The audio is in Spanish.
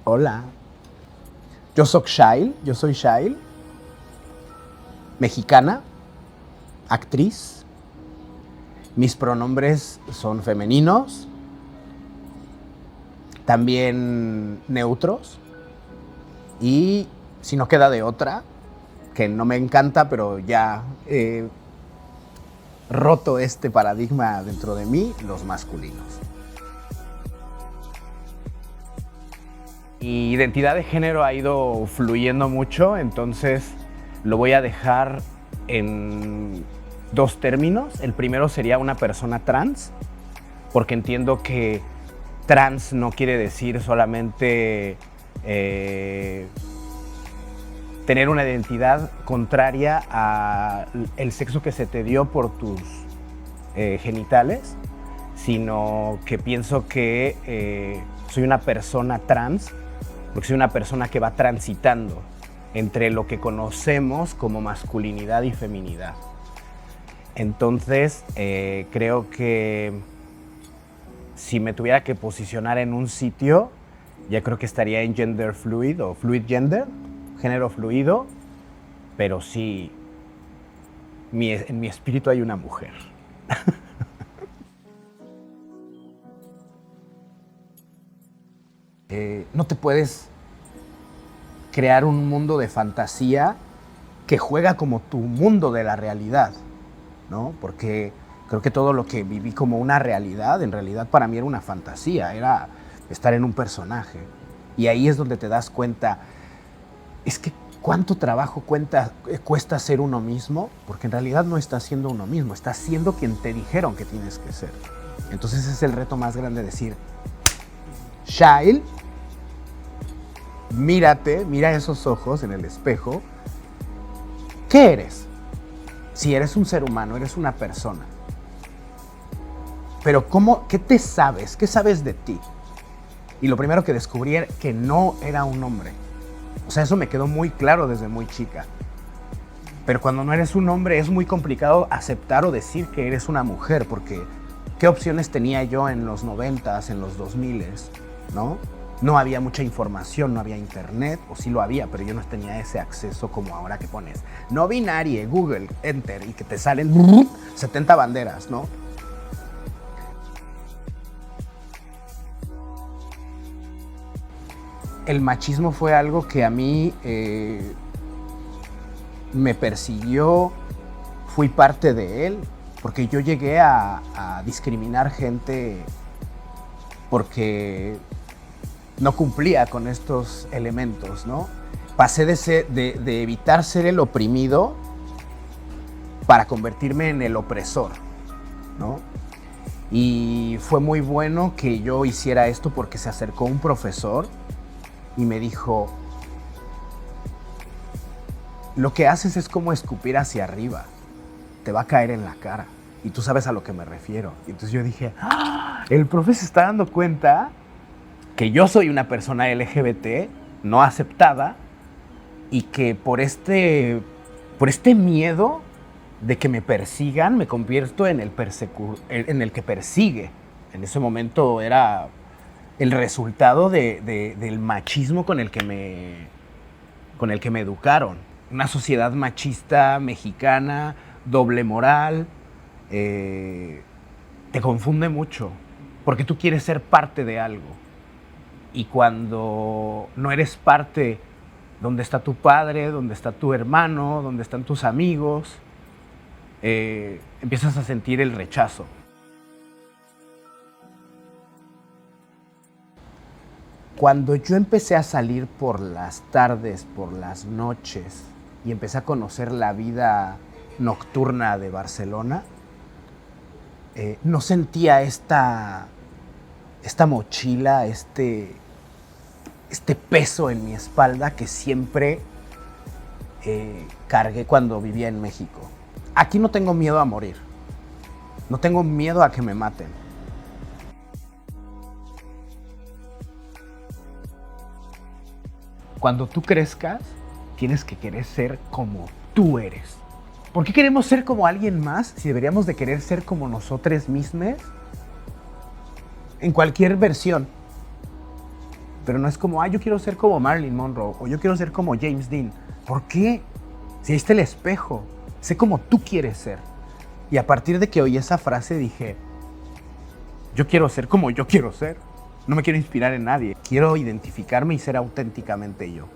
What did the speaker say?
Hola, yo soy Shail, mexicana, actriz. Mis pronombres son femeninos, también neutros. Y si no queda de otra, que no me encanta, pero ya he roto este paradigma dentro de mí, los masculinos. Mi identidad de género ha ido fluyendo mucho, entonces lo voy a dejar en dos términos. El primero sería una persona trans, porque entiendo que trans no quiere decir solamente tener una identidad contraria al sexo que se te dio por tus genitales, sino que pienso que soy una persona trans, porque soy una persona que va transitando entre lo que conocemos como masculinidad y feminidad. Entonces, creo que si me tuviera que posicionar en un sitio, ya creo que estaría en gender fluid o fluid gender, género fluido, pero sí, en mi espíritu hay una mujer. No te puedes crear un mundo de fantasía que juega como tu mundo de la realidad, ¿no? Porque creo que todo lo que viví como una realidad, en realidad para mí era una fantasía, era estar en un personaje. Y ahí es donde te das cuenta, es que cuánto trabajo cuesta ser uno mismo, porque en realidad no estás siendo uno mismo, estás siendo quien te dijeron que tienes que ser. Entonces ese es el reto más grande, decir, Shail, mírate, mira esos ojos en el espejo. ¿Qué eres? Si eres un ser humano, eres una persona. Pero ¿qué te sabes? ¿Qué sabes de ti? Y lo primero que descubrí era que no era un hombre. O sea, eso me quedó muy claro desde muy chica. Pero cuando no eres un hombre es muy complicado aceptar o decir que eres una mujer, porque ¿qué opciones tenía yo en los 90s, en los 2000s, ¿no? No había mucha información, no había internet, o sí lo había, pero yo no tenía ese acceso como ahora que pones no binario, Google, Enter, y que te salen 70 banderas, ¿no? El machismo fue algo que a mí me persiguió, fui parte de él, porque yo llegué a discriminar gente porque no cumplía con estos elementos, ¿no? Pasé de evitar ser el oprimido para convertirme en el opresor, ¿no? Y fue muy bueno que yo hiciera esto porque se acercó un profesor y me dijo, lo que haces es como escupir hacia arriba, te va a caer en la cara. Y tú sabes a lo que me refiero. Y entonces yo dije, ¡ah! El profe se está dando cuenta que yo soy una persona LGBT no aceptada y que por este miedo de que me persigan, me convierto en el que persigue. En ese momento era el resultado del machismo con el que me educaron. Una sociedad machista, mexicana, doble moral, te confunde mucho, porque tú quieres ser parte de algo. Y cuando no eres parte, donde está tu padre, donde está tu hermano, donde están tus amigos, empiezas a sentir el rechazo. Cuando yo empecé a salir por las tardes, por las noches, y empecé a conocer la vida nocturna de Barcelona, no sentía esta mochila, este peso en mi espalda que siempre cargué cuando vivía en México. Aquí no tengo miedo a morir, no tengo miedo a que me maten. Cuando tú crezcas, tienes que querer ser como tú eres. ¿Por qué queremos ser como alguien más si deberíamos de querer ser como nosotros mismos? En cualquier versión. Pero no es como, yo quiero ser como Marilyn Monroe o yo quiero ser como James Dean. ¿Por qué? Si ahí está el espejo, sé como tú quieres ser. Y a partir de que oí esa frase dije, yo quiero ser como yo quiero ser. No me quiero inspirar en nadie. Quiero identificarme y ser auténticamente yo.